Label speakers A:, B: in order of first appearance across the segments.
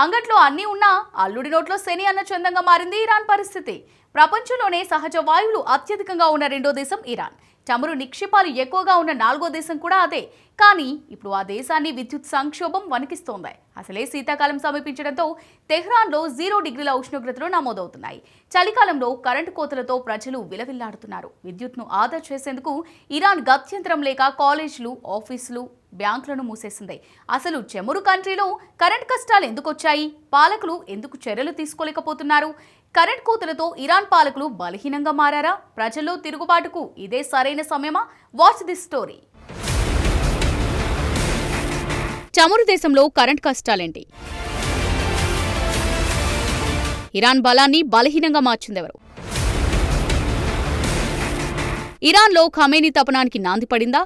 A: అంగట్లో అన్నీ ఉన్నా అల్లుడి నోట్లో శని అన్న చందంగా మారింది ఇరాన్ పరిస్థితి. ప్రపంచంలోనే సహజ వాయువులు అత్యధికంగా ఉన్న రెండో దేశం ఇరాన్. చమురు నిక్షేపాలు ఎక్కువగా ఉన్న నాలుగో దేశం కూడా అదే. కానీ ఇప్పుడు ఆ దేశాన్ని విద్యుత్ సంక్షోభం వణికిస్తోంది. అసలే శీతాకాలం సమీపించడంతో తెహ్రాన్లో 0 డిగ్రీల ఉష్ణోగ్రతలు నమోదవుతున్నాయి. చలికాలంలో కరెంటు కోతలతో ప్రజలు విలవిల్లాడుతున్నారు. విద్యుత్ను ఆదా చేసేందుకు ఇరాన్ గత్యంతరం లేక కాలేజీలు, ఆఫీసులు, బ్యాంకులను మూసేసింది. అసలు చమురు కంట్రీలో కరెంట్ కష్టాలు ఎందుకు వచ్చాయి? పాలకులు ఎందుకు చర్యలు తీసుకోలేకపోతున్నారు? కరెంట్ కోతలతో ఇరాన్ పాలకులు బలహీనంగా మారారా? ప్రజల్లో తిరుగుబాటుకు ఇదే సరైన సమయమా? Watch this story. చమురు దేశంలో కరెంట్ కష్టాలేంటి? ఇరాన్ బలాన్ని బలహీనంగా మార్చిందెవరు? ఇరాన్లో ఖమేనీ తపనానికి నాంది పడిందా?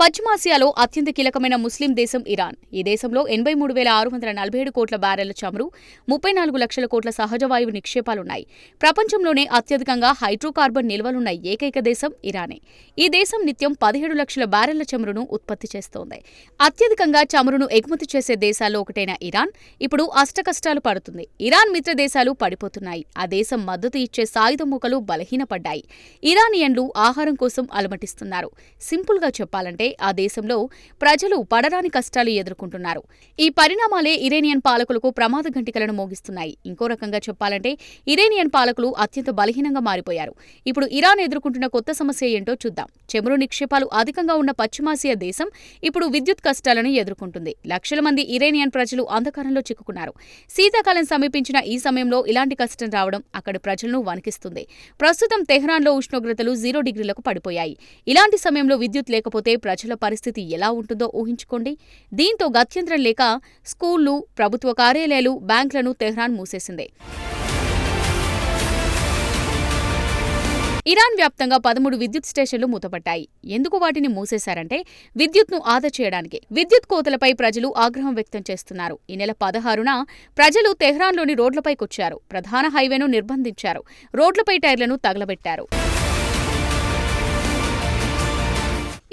A: పశ్చిమాసియాలో అత్యంత కీలకమైన ముస్లిం దేశం ఇరాన్. ఈ దేశంలో 83,647 కోట్ల బ్యారెళ్ల చమురు, 34 లక్షల కోట్ల సహజ వాయువు నిక్షేపాలున్నాయి. ప్రపంచంలోనే అత్యధికంగా హైడ్రోకార్బన్ నిల్వలున్న ఏకైక దేశం ఇరానే. ఈ దేశం నిత్యం 17 లక్షల బ్యారెళ్ల చమురును ఉత్పత్తి చేస్తోంది. అత్యధికంగా చమురును ఎగుమతి చేసే దేశాల్లో ఒకటైన ఇరాన్ ఇప్పుడు అష్టకష్టాలు పడుతుంది. ఇరాన్ మిత్ర దేశాలు పడిపోతున్నాయి. ఆ దేశం మద్దతు ఇచ్చే సాయుధ మూకలు బలహీనపడ్డాయి. ఇరానియన్లు ఆహారం కోసం అలమటిస్తున్నారు. సింపుల్గా చెప్పాలంటే ఆ దేశంలో ప్రజలు పడరాని కష్టాలు ఎదుర్కొంటున్నారు. ఈ పరిణామాలే ఇరానియన్ పాలకులకు ప్రమాద గంటికలను మోగిస్తున్నాయి. ఇంకో రకంగా చెప్పాలంటే ఇరానియన్ పాలకులు అత్యంత బలహీనంగా మారిపోయారు. ఇప్పుడు ఇరాన్ ఎదుర్కొంటున్న కొత్త సమస్య ఏంటో చూద్దాం. చమురు నిక్షేపాలు అధికంగా ఉన్న పశ్చిమాసియా దేశం ఇప్పుడు విద్యుత్ కష్టాలను ఎదుర్కొంటుంది. లక్షల మంది ఇరానియన్ ప్రజలు అంధకారంలో చిక్కుకున్నారు. శీతాకాలం సమీపించిన ఈ సమయంలో ఇలాంటి కష్టం రావడం అక్కడి ప్రజలను వణికిస్తుంది. ప్రస్తుతం తెహ్రాన్లో ఉష్ణోగ్రతలు 0 డిగ్రీలకు పడిపోయాయి. ఇలాంటి సమయంలో విద్యుత్ లేకపోతే ప్రజల పరిస్థితి ఎలా ఉంటుందో ఊహించుకోండి. దీంతో గత్యంతరం లేక స్కూళ్లు, ప్రభుత్వ కార్యాలయాలు, బ్యాంకులను తెహ్రాన్ మూసేసింది. ఇరాన్ వ్యాప్తంగా 13 విద్యుత్ స్టేషన్లు మూతపడ్డాయి. ఎందుకు వాటిని మూసేశారంటే విద్యుత్ను ఆదా చేయడానికి. విద్యుత్ కోతలపై ప్రజలు ఆగ్రహం వ్యక్తం చేస్తున్నారు. ఈ నెల 16న ప్రజలు తెహ్రాన్లోని రోడ్లపైకొచ్చారు. ప్రధాన హైవేను నిర్బంధించారు. రోడ్లపై టైర్లను తగలబెట్టారు.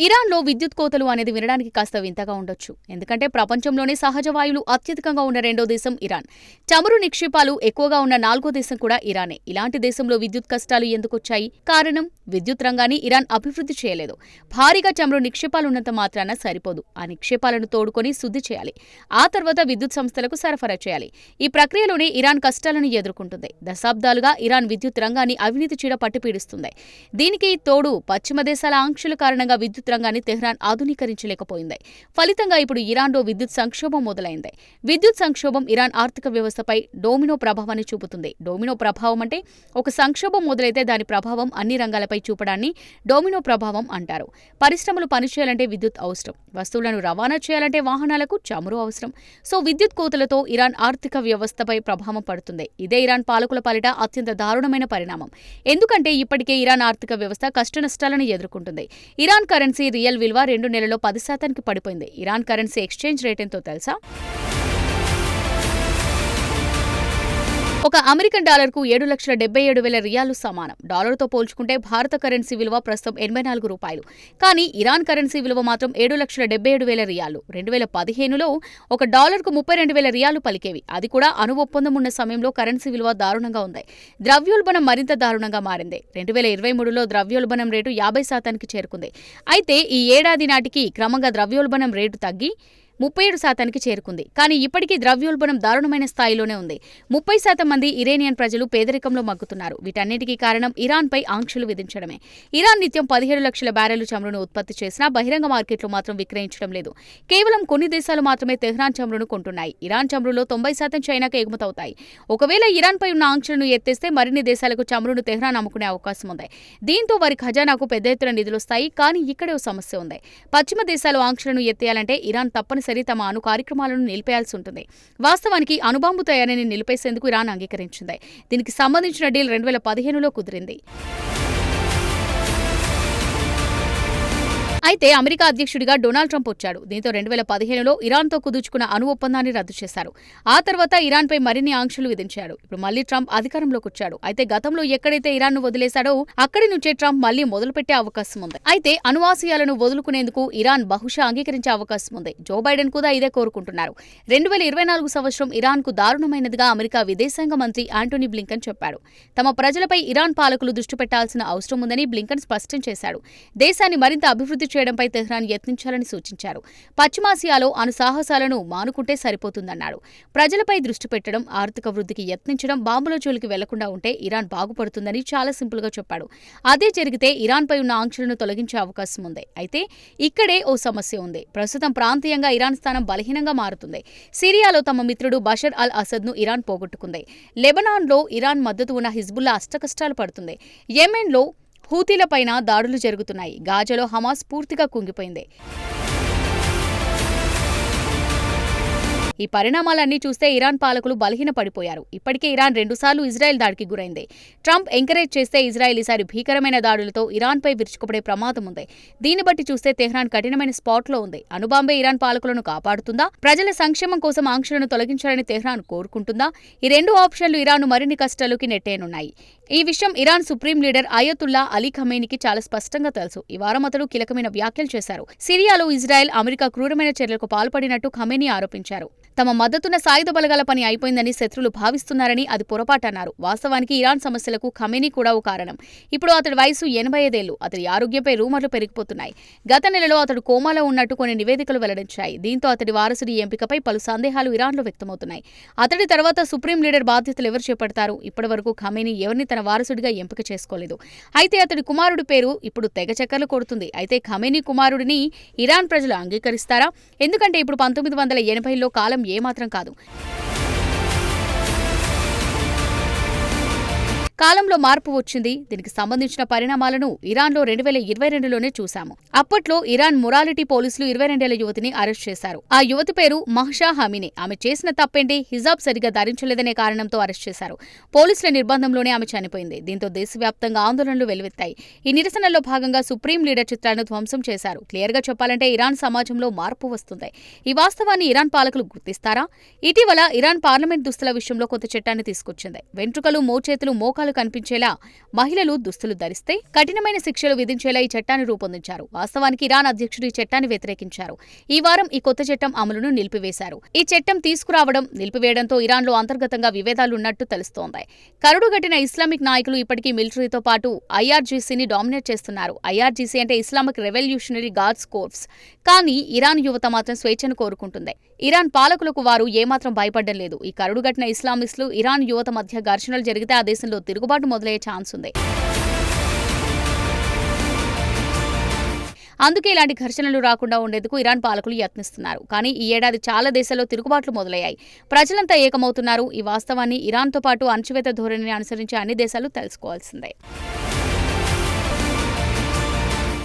A: ఇరాన్లో విద్యుత్ కోతలు అనేది వినడానికి కాస్త వింతగా ఉండొచ్చు. ఎందుకంటే ప్రపంచంలోనే సహజ వాయువులు అత్యధికంగా ఉన్న రెండో దేశం ఇరాన్. చమురు నిక్షేపాలు ఎక్కువగా ఉన్న నాలుగో దేశం కూడా ఇరానే. ఇలాంటి దేశంలో విద్యుత్ కష్టాలు ఎందుకొచ్చాయి? కారణం, విద్యుత్ రంగాన్ని ఇరాన్ అభివృద్ధి చేయలేదు. భారీగా చమురు నిక్షేపాలున్నంత మాత్రాన సరిపోదు. ఆ నిక్షేపాలను తోడుకొని శుద్ధి చేయాలి. ఆ తర్వాత విద్యుత్ సంస్థలకు సరఫరా చేయాలి. ఈ ప్రక్రియలోనే ఇరాన్ కష్టాలను ఎదుర్కొంటుంది. దశాబ్దాలుగా ఇరాన్ విద్యుత్ రంగాన్ని అవినీతి చీడ పట్టి పీడిస్తుంది. దీనికి తోడు పశ్చిమ దేశాల ఆంక్షల కారణంగా విద్యుత్ రంగాన్ని తెహ్రాన్ ఆధునీకరించలేకపోయింది. ఫలితంగా ఇప్పుడు ఇరాన్లో విద్యుత్ సంక్షోభం మొదలైంది. విద్యుత్ సంక్షోభం ఇరాన్ ఆర్థిక వ్యవస్థపై డోమినో ప్రభావాన్ని చూపుతుంది. డోమినో ప్రభావం అంటే ఒక సంక్షోభం మొదలైతే దాని ప్రభావం అన్ని రంగాలపై చూపడాన్ని డోమినో ప్రభావం అంటారు. పరిశ్రమలు పనిచేయాలంటే విద్యుత్ అవసరం. వస్తువులను రవాణా చేయాలంటే వాహనాలకు చమురు అవసరం. సో విద్యుత్ కోతలతో ఇరాన్ ఆర్థిక వ్యవస్థపై ప్రభావం పడుతుంది. ఇదే ఇరాన్ పాలకుల పాలిట అత్యంత దారుణమైన పరిణామం. ఎందుకంటే ఇప్పటికే ఇరాన్ ఆర్థిక వ్యవస్థ కష్టనష్టాలను ఎదుర్కొంటుంది. ఇరాన్ కరెన్సీ రియల్ విలువ 2 నెలల్లో 10% పడిపోయింది. ఇరాన్ కరెన్సీ ఎక్స్చేంజ్ రేట్ ఎంతో తెలుసా? ఒక అమెరికన్ డాలర్కు 7,77,000 రియాలు సమానం. డాలర్తో పోల్చుకుంటే భారత కరెన్సీ విలువ ప్రస్తుతం 84 రూపాయలు. కానీ ఇరాన్ కరెన్సీ విలువ మాత్రం 7,77,000 రియాలు. 2015లో ఒక డాలర్కు 32,000 రియాలు పలికేవి. అది కూడా అణు ఒప్పందం ఉన్న సమయంలో కరెన్సీ విలువ దారుణంగా ఉంది. ద్రవ్యోల్బణం మరింత దారుణంగా మారింది. 2023లో ద్రవ్యోల్బణం రేటు 50% చేరుకుంది. అయితే ఈ ఏడాది నాటికి క్రమంగా ద్రవ్యోల్బణం రేటు తగ్గి 37% చేరుకుంది. కానీ ఇప్పటికీ ద్రవ్యోల్బణం దారుణమైన స్థాయిలోనే ఉంది. 30% మంది ఇరానియన్ ప్రజలు పేదరికంలో మగ్గుతున్నారు. వీటన్నిటికీ కారణం ఇరాన్పై ఆంక్షలు విధించడమే. ఇరాన్ నిత్యం 17 లక్షల బ్యారెళ్ల చమురును ఉత్పత్తి చేసినా బహిరంగ మార్కెట్లో మాత్రం విక్రయించడం లేదు. కేవలం కొన్ని దేశాలు మాత్రమే తెహ్రాన్ చమురును కొంటున్నాయి. ఇరాన్ చమురులో 90% చైనాకు ఎగుమతవుతాయి. ఒకవేళ ఇరాన్పై ఉన్న ఆంక్షలను ఎత్తేస్తే మరిన్ని దేశాలకు చమురును తెహ్రాన్ అమ్ముకునే అవకాశం ఉంది. దీంతో వారి ఖజానాకు పెద్ద ఎత్తున నిధులొస్తాయి. కానీ ఇక్కడే ఓ సమస్య ఉంది. పశ్చిమ దేశాలు ఆంక్షలను ఎత్తేయాలంటే ఇరాన్ తప్పనిసరి తమ అణు కార్యక్రమాలను నిలిపేయాల్సి ఉంటుంది. వాస్తవానికి అణుబాంబు తయారీని నిలిపేసేందుకు ఇరాన్ అంగీకరించింది. దీనికి సంబంధించిన డీల్ 2015లో కుదిరింది. అయితే అమెరికా అధ్యక్షుడిగా డొనాల్డ్ ట్రంప్ వచ్చాడు. దీంతో 2015లో ఇరాన్తో కుదుర్చుకున్న అణు ఒప్పందాన్ని రద్దు చేశారు. ఆ తర్వాత ఇరాన్పై మరిన్ని ఆంక్షలు విధించాడు. ఇప్పుడు మళ్లీ ట్రంప్ అధికారంలోకి వచ్చాడు. అయితే గతంలో ఎక్కడైతే ఇరాన్ను వదిలేశాడో అక్కడి నుంచే ట్రంప్ మళ్లీ మొదలుపెట్టే అవకాశం ఉంది. అయితే అణువాశయాలను వదులుకునేందుకు ఇరాన్ బహుశా అంగీకరించే అవకాశం ఉంది. జో బైడెన్ కూడా ఇదే కోరుకుంటున్నారు. 2024 సంవత్సరం ఇరాన్కు దారుణమైనదిగా అమెరికా విదేశాంగ మంత్రి యాంటోనీ బ్లింకన్ చెప్పాడు. తమ ప్రజలపై ఇరాన్ పాలకులు దృష్టి పెట్టాల్సిన అవసరం ఉందని బ్లింకన్ స్పష్టం చేశాడు. దేశాన్ని మరింత అభివృద్ధి చేయడంపై తెహ్రాన్ యత్నించాలని సూచించారు. పశ్చిమాసియాలో అణు సాహసాలను మానుకుంటే సరిపోతుందన్నాడు. ప్రజలపై దృష్టి పెట్టడం, ఆర్థిక వృద్ధికి యత్నించడం, బాంబుల జోలికి వెళ్లకుండా ఉంటే ఇరాన్ బాగుపడుతుందని చాలా సింపుల్గా చెప్పాడు. అదే జరిగితే ఇరాన్పై ఉన్న ఆంక్షలను తొలగించే అవకాశం ఉంది. అయితే ఇక్కడే ఓ సమస్య ఉంది. ప్రస్తుతం ప్రాంతీయంగా ఇరాన్ స్థానం బలహీనంగా మారుతుంది. సిరియాలో తమ మిత్రుడు బషర్ అల్ అసద్ను ఇరాన్ పోగొట్టుకుంది. లెబనాన్లో ఇరాన్ మద్దతు ఉన్న హిజ్బుల్లా అష్టకష్టాలు పడుతుంది. యెమెన్లో హూతీలపైన దాడులు జరుగుతున్నాయి. గాజాలో హమాస్ పూర్తిగా కుంగిపోయింది. ఈ పరిణామాలన్నీ చూస్తే ఇరాన్ పాలకులు బలహీన పడిపోయారు. ఇప్పటికే ఇరాన్ 2 సార్లు ఇజ్రాయెల్ దాడికి గురైంది. ట్రంప్ ఎంకరేజ్ చేస్తే ఇజ్రాయెల్ ఈసారి భీకరమైన దాడులతో ఇరాన్పై విరుచుకుపడే ప్రమాదం ఉంది. దీన్ని బట్టి చూస్తే తెహ్రాన్ కఠినమైన స్పాట్లో ఉంది. అణుబాంబే ఇరాన్ పాలకులను కాపాడుతుందా? ప్రజల సంక్షేమం కోసం ఆంక్షలను తొలగించాలని తెహ్రాన్ కోరుకుంటుందా? ఈ 2 ఆప్షన్లు ఇరాన్ను మరిన్ని కష్టాల్లోకి నెట్టేయనున్నాయి. ఈ విషయం Iran supreme leader Ayatollah Ali ఖమేనీకి చాలా స్పష్టంగా తెలుసు. ఈ వారం అతడు కీలకమైన వ్యాఖ్యలు చేశారు. సిరియాలో ఇజ్రాయెల్, అమెరికా క్రూరమైన చర్యలకు పాల్పడినట్టు ఖమేనీ ఆరోపించారు. తమ మద్దతున్న సాయుధ బలగాల పని అయిపోయిందని శత్రులు భావిస్తున్నారని అది పొరపాటన్నారు. వాస్తవానికి ఇరాన్ సమస్యలకు ఖమేనీ కూడా ఓ కారణం. ఇప్పుడు అతడి వయసు 85 ఏళ్లు. అతడి ఆరోగ్యంపై రూమర్లు పెరిగిపోతున్నాయి. గత నెలలో అతడు కోమాలో ఉన్నట్టు కొన్ని నివేదికలు వెల్లడించాయి. దీంతో అతడి వారసుడి ఎంపికపై పలు సందేహాలు ఇరాన్లో వ్యక్తమవుతున్నాయి. అతడి తర్వాత సుప్రీం లీడర్ బాధ్యతలు ఎవరు చేపడతారు? ఇప్పటివరకు ఖమేనీ ఎవరిని తన వారసుడిగా ఎంపిక చేసుకోలేదు. అయితే అతడి కుమారుడి పేరు ఇప్పుడు తెగ చక్కర్లు కొడుతుంది. అయితే ఖమేనీ కుమారుడిని ఇరాన్ ప్రజలు అంగీకరిస్తారా? ఎందుకంటే ఇప్పుడు 1980లో కాలం ఏమాత్రం కాదు. కాలంలో మార్పు వచ్చింది. దీనికి సంబంధించిన పరిణామాలను ఇరాన్లో 2022లోనే చూశాము. అప్పట్లో ఇరాన్ మొరాలిటీ పోలీసులు 22 ఏళ్ల యువతిని అరెస్ట్ చేశారు. ఆ యువతి పేరు మహ్షా అమినీ. ఆమె చేసిన తప్పేంటి? హిజాబ్ సరిగా ధరించలేదనే కారణంతో అరెస్ట్ చేశారు. పోలీసుల నిర్బంధంలోనే ఆమె చనిపోయింది. దీంతో దేశవ్యాప్తంగా ఆందోళనలు వెల్లువెత్తాయి. ఈ నిరసనల్లో భాగంగా సుప్రీం లీడర్ చిత్రాలను ధ్వంసం చేశారు. క్లియర్గా చెప్పాలంటే ఇరాన్ సమాజంలో మార్పు వస్తుంది. ఈ వాస్తవాన్ని ఇరాన్ పాలకులు గుర్తిస్తారా? ఇటీవల ఇరాన్ పార్లమెంట్ దుస్తుల విషయంలో కొత్త చట్టాన్ని తీసుకొచ్చింది. వెంట్రుకలు, మోచేతులు, మోకాలు కనిపించేలా మహిళలు దుస్తులు ధరిస్తే కఠినమైన శిక్షలు విధించేలా ఈ చట్టాన్ని రూపొందించారు. వాస్తవానికి ఇరాన్ అధ్యక్షుడు ఈ చట్టాన్ని వ్యతిరేకించారు. ఈ వారం ఈ కొత్త చట్టం అమలును నిలిపివేశారు. ఈ చట్టం తీసుకురావడం, నిలిపివేయడంతో ఇరాన్లో అంతర్గతంగా విభేదాలున్నట్టు తెలుస్తోంది. కరుడుగట్టిన ఇస్లామిక్ నాయకులు ఇప్పటికీ మిలిటరీతో పాటు ఐఆర్జీసీని డామినేట్ చేస్తున్నారు. ఐఆర్జీసీ అంటే ఇస్లామిక్ రెవల్యూషనరీ గార్డ్స్ కోర్ప్స్. కానీ ఇరాన్ యువత మాత్రం స్వేచ్ఛను కోరుకుంటుంది. ఇరాన్ పాలకులకు వారు ఏమాత్రం భయపడ్డం లేదు. ఈ కరుడుగట్టిన ఇస్లామిస్టులు, ఇరాన్ యువత మధ్య ఘర్షణలు జరిగితే ఆ దేశంలో తిరుగుబాటు మొదలయ్యే ఛాన్స్ ఉంది. అందుకే ఇలాంటి ఘర్షణలు రాకుండా ఉండేందుకు ఇరాన్ పాలకులు యత్నిస్తున్నారు. కానీ ఈ ఏడాది చాలా దేశాల్లో తిరుగుబాట్లు మొదలయ్యాయి. ప్రజలంతా ఏకమవుతున్నారు. ఈ వాస్తవాన్ని ఇరాన్తో పాటు అణచివేత ధోరణిని అనుసరించే అన్ని దేశాలు తెలుసుకోవాల్సిందే.